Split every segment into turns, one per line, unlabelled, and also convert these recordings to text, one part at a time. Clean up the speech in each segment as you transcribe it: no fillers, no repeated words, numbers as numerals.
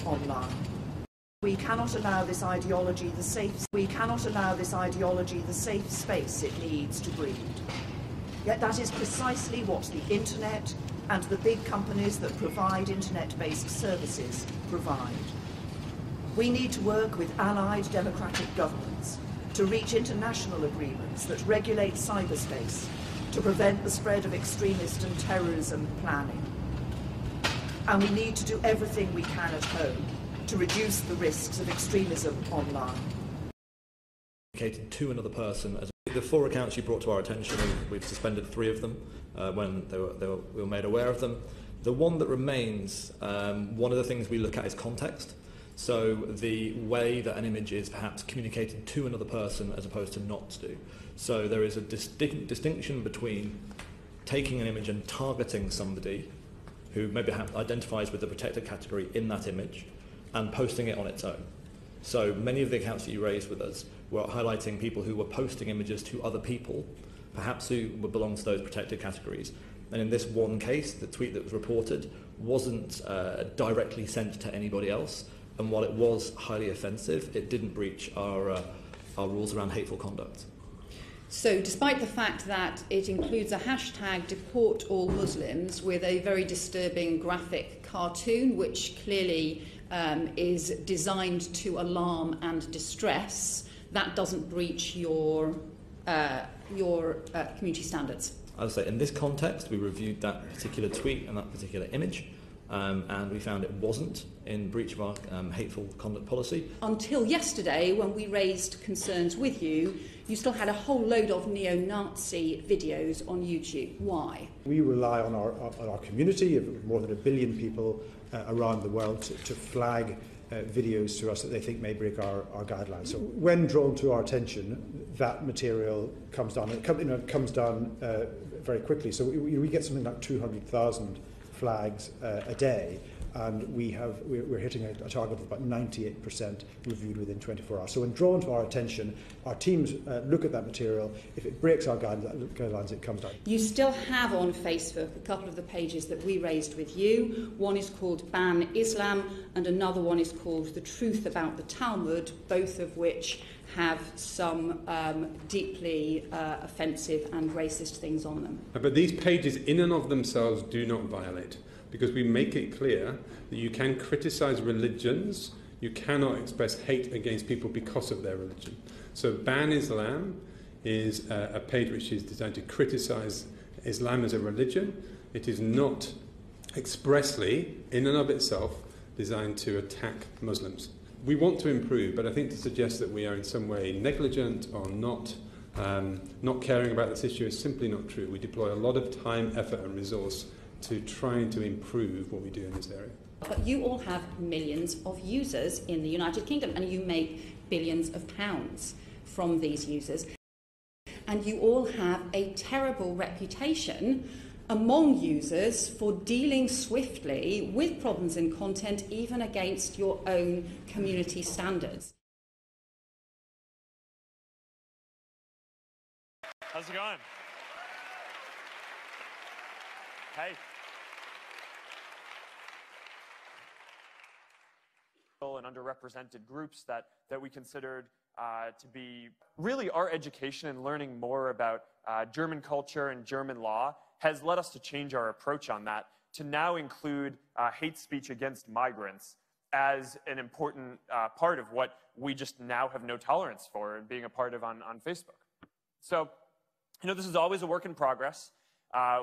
online. We cannot allow this ideology the safe space it needs to breed. Yet that is precisely what the internet and the big companies that provide internet-based services provide. We need to work with allied democratic governments to reach international agreements that regulate cyberspace, to prevent the spread of extremist and terrorism planning. And we need to do everything we can at home to reduce the risks of extremism online.
To another person. The 4 accounts you brought to our attention, we've suspended 3 of them when we were made aware of them. The one that remains, one of the things we look at is context. So the way that an image is perhaps communicated to another person as opposed to not to. So there is a distinction between taking an image and targeting somebody who maybe identifies with the protected category in that image and posting it on its own. So many of the accounts that you raised with us were highlighting people who were posting images to other people, perhaps who would belong to those protected categories. And in this one case, the tweet that was reported wasn't directly sent to anybody else. And while it was highly offensive, it didn't breach our rules around hateful conduct.
So despite the fact that it includes a hashtag deport all Muslims with a very disturbing graphic cartoon, which clearly is designed to alarm and distress, that doesn't breach your community standards.
I would say in this context, we reviewed that particular tweet and that particular image, and we found it wasn't in breach of our hateful conduct policy.
Until yesterday, when we raised concerns with you, you still had a whole load of neo-Nazi videos on YouTube. Why?
We rely on our community of more than 1 billion people around the world to flag videos to us that they think may break our guidelines. So when drawn to our attention, that material comes down. It comes down very quickly. So we get something like 200,000 flags a day, and we're hitting a target of about 98% reviewed within 24 hours. So when drawn to our attention, our teams look at that material. If it breaks our guidelines, it comes down.
You still have on Facebook a couple of the pages that we raised with you. One is called Ban Islam, and another one is called The Truth About the Talmud, both of which have some deeply offensive and racist things on them.
But these pages in and of themselves do not violate, because we make it clear that you can criticise religions, you cannot express hate against people because of their religion. So Ban Islam is a page which is designed to criticise Islam as a religion. It is not expressly, in and of itself, designed to attack Muslims. We want to improve, but I think to suggest that we are in some way negligent or not caring about this issue is simply not true. We deploy a lot of time, effort and resource to trying to improve what we do in this area.
But you all have millions of users in the United Kingdom, and you make billions of pounds from these users. And you all have a terrible reputation among users for dealing swiftly with problems in content, even against your own community standards.
How's it going? Hey. And underrepresented groups that we considered to be really our education and learning more about German culture and German law has led us to change our approach on that to now include hate speech against migrants as an important part of what we just now have no tolerance for and being a part of on Facebook. So, this is always a work in progress. I'm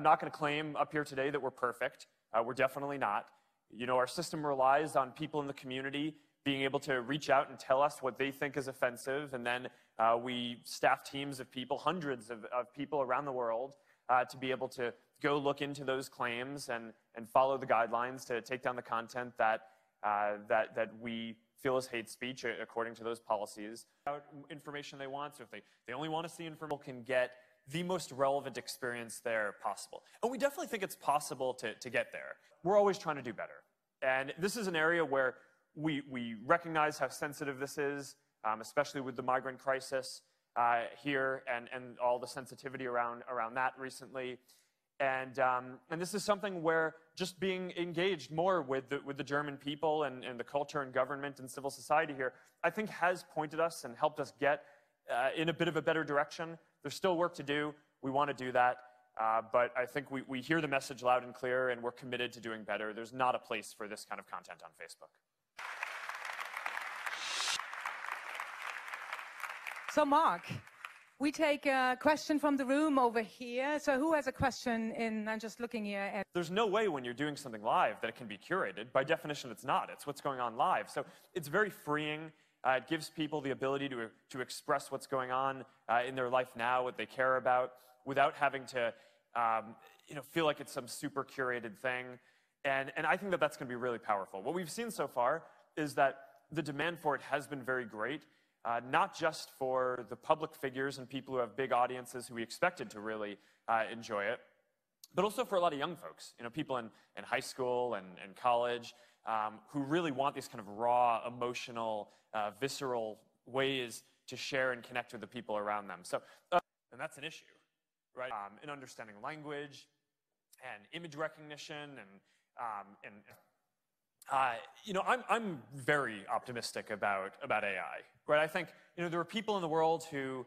not going to claim up here today that we're perfect. We're definitely not. Our system relies on people in the community being able to reach out and tell us what they think is offensive, and then we staff teams of people, hundreds of people around the world, to be able to go look into those claims and follow the guidelines to take down the content that we feel is hate speech according to those policies. Information they want, so if they only want to see information, can get the most relevant experience there possible. And we definitely think it's possible to get there. We're always trying to do better. And this is an area where we recognize how sensitive this is, especially with the migrant crisis here and all the sensitivity around that recently. And this is something where just being engaged more with the German people and the culture and government and civil society here, I think has pointed us and helped us get in a bit of a better direction. There's still work to do. We want to do that. But I think we hear the message loud and clear, and we're committed to doing better. There's not a place for this kind of content on Facebook.
So, Mark, we take a question from the room over here. So who has a question in, I'm just looking here at...
There's no way when you're doing something live that it can be curated. By definition, it's not. It's what's going on live. So it's very freeing. It gives people the ability to express what's going on in their life now, what they care about, without having to feel like it's some super curated thing. And I think that that's going to be really powerful. What we've seen so far is that the demand for it has been very great. Not just for the public figures and people who have big audiences who we expected to really enjoy it, but also for a lot of young folks, people in high school and college who really want these kind of raw, emotional, visceral ways to share and connect with the people around them. So, and that's an issue, right? In understanding language and image recognition I'm very optimistic about AI, right? I think, there are people in the world who,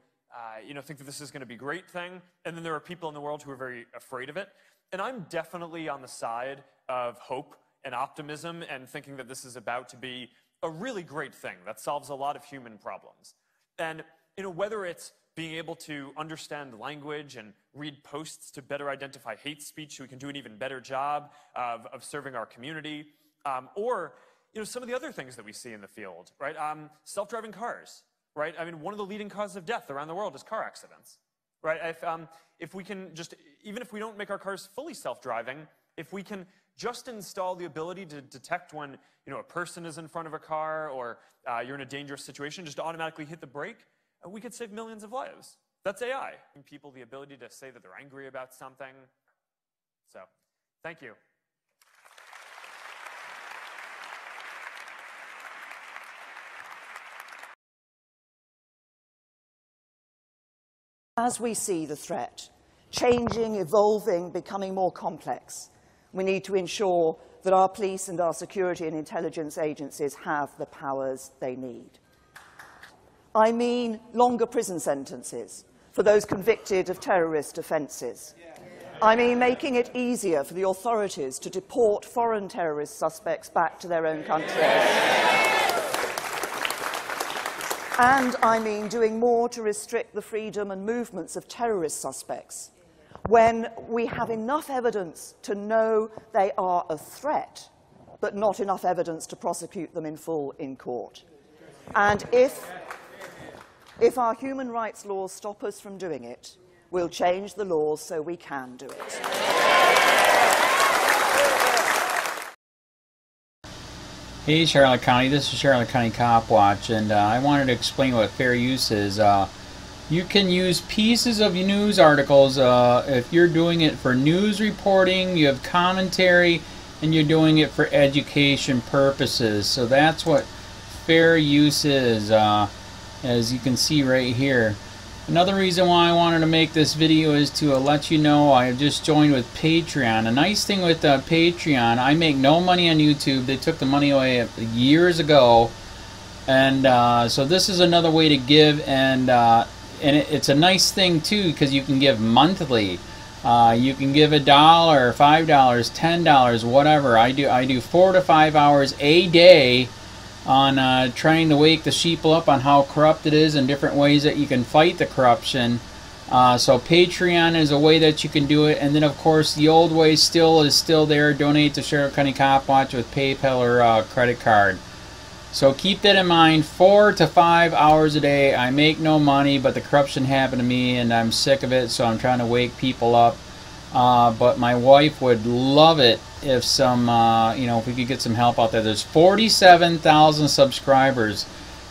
think that this is going to be a great thing, and then there are people in the world who are very afraid of it. And I'm definitely on the side of hope and optimism and thinking that this is about to be a really great thing that solves a lot of human problems. And, whether it's being able to understand language and read posts to better identify hate speech so we can do an even better job of serving our community, or some of the other things that we see in the field, right? Self-driving cars, right? I mean, one of the leading causes of death around the world is car accidents, right? If we can just, even if we don't make our cars fully self-driving, if we can just install the ability to detect when, a person is in front of a car or you're in a dangerous situation, just automatically hit the brake, we could save millions of lives. That's AI. Giving people the ability to say that they're angry about something. So, thank you.
As we see the threat changing, evolving, becoming more complex, we need to ensure that our police and our security and intelligence agencies have the powers they need. I mean longer prison sentences for those convicted of terrorist offences. I mean making it easier for the authorities to deport foreign terrorist suspects back to their own countries. And I mean doing more to restrict the freedom and movements of terrorist suspects when we have enough evidence to know they are a threat, but not enough evidence to prosecute them in full in court. And if our human rights laws stop us from doing it, we'll change the laws so we can do it.
Hey Charlotte County, this is Charlotte County COPWATCH, and I wanted to explain what fair use is. You can use pieces of news articles if you're doing it for news reporting, you have commentary, and you're doing it for education purposes. So that's what fair use is, as you can see right here. Another reason why I wanted to make this video is to let you know I have just joined with Patreon. A nice thing with Patreon, I make no money on YouTube. They took the money away years ago, and so this is another way to give, and it's a nice thing too because you can give monthly. You can give $1, $5, $10, whatever. I do 4 to 5 hours a day on trying to wake the sheeple up on how corrupt it is and different ways that you can fight the corruption. So Patreon is a way that you can do it, and then of course the old way is still there. Donate to Sheriff County COPWATCH with PayPal or credit card. So keep that in mind. 4 to 5 hours a day. I make no money, but the corruption happened to me and I'm sick of it, so I'm trying to wake people up. But my wife would love it if if we could get some help out there. There's 47,000 subscribers.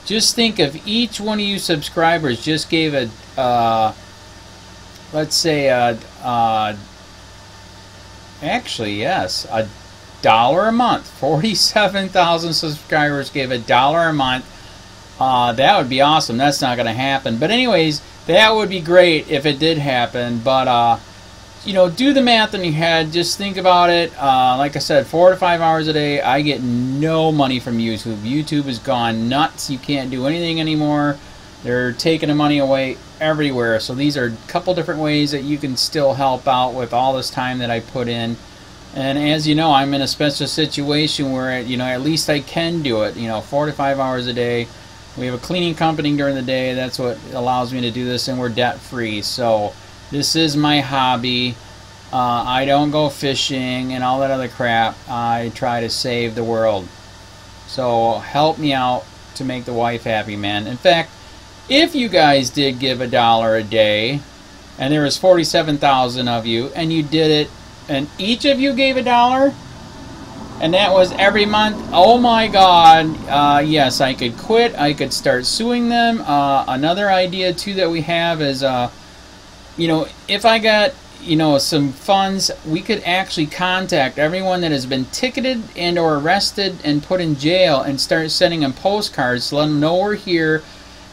Just think if each one of you subscribers just gave let's say actually yes, $1 a month. 47,000 subscribers gave $1 a month. That would be awesome. That's not going to happen. But anyways, that would be great if it did happen. But you know, do the math in your head. Just think about it. Like I said, 4 to 5 hours a day. I get no money from YouTube. YouTube has gone nuts. You can't do anything anymore. They're taking the money away everywhere. So these are a couple different ways that you can still help out with all this time that I put in. And as you know, I'm in a special situation where, you know, at least I can do it. You know, 4 to 5 hours a day. We have a cleaning company during the day. That's what allows me to do this, and we're debt free. So this is my hobby. I don't go fishing and all that other crap. I try to save the world. So help me out to make the wife happy, man. In fact, if you guys did give $1 a day, and there was 47,000 of you, and you did it, and each of you gave $1, and that was every month, oh my God, yes, I could quit. I could start suing them. Another idea too that we have is, you know, if I got, you know, some funds, we could actually contact everyone that has been ticketed and or arrested and put in jail and start sending them postcards to let them know we're here,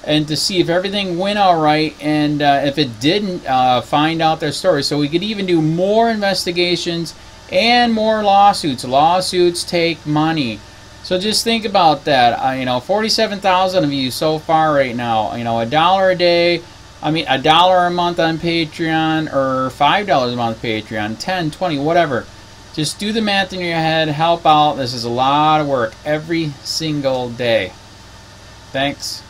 and to see if everything went all right, and if it didn't, find out their story. So we could even do more investigations and more lawsuits. Lawsuits take money. So just think about that. You know, 47,000 of you so far right now. You know, $1 a day. I mean, $1 a month on Patreon, or $5 a month Patreon, 10, 20, whatever. Just do the math in your head. Help out. This is a lot of work every single day. Thanks.